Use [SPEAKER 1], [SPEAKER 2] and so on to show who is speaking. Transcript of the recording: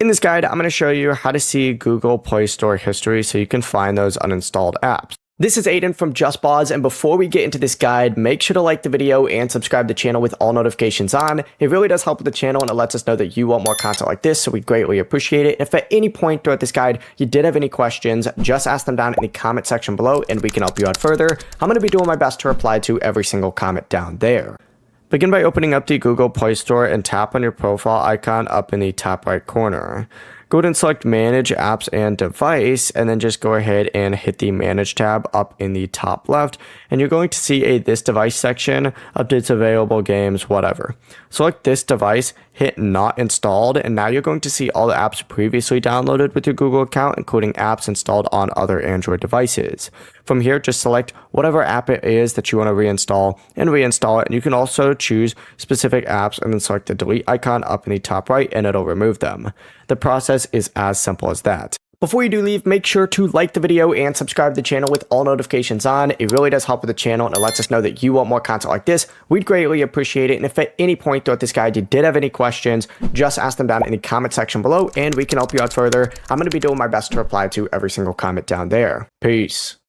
[SPEAKER 1] In this guide, I'm going to show you how to see Google Play Store history so you can find those uninstalled apps. This is Aiden from JustPause, and before we get into this guide, make sure to like the video and subscribe to the channel with all notifications on. It really does help with the channel and it lets us know that you want more content like this, so we greatly appreciate it. If at any point throughout this guide you did have any questions, just ask them down in the comment section below and we can help you out further. I'm going to be doing my best to reply to every single comment down there. Begin by opening up the Google Play Store and tap on your profile icon up in the top right corner. Go ahead and select Manage Apps and Device, and then just go ahead and hit the Manage tab up in the top left, and you're going to see a This Device section, updates available, games, whatever. Select this device, hit Not Installed, and now you're going to see all the apps previously downloaded with your Google account, including apps installed on other Android devices. From here, just select whatever app it is that you want to reinstall and reinstall it, and you can also choose specific apps and then select the delete icon up in the top right and it'll remove them. The process is as simple as that. Before you do leave, make sure to like the video and subscribe to the channel with all notifications on. It really does help with the channel and it lets us know that you want more content like this. We'd greatly appreciate it. And if at any point throughout this guide you did have any questions, just ask them down in the comment section below and we can help you out further. I'm going to be doing my best to reply to every single comment down there. Peace.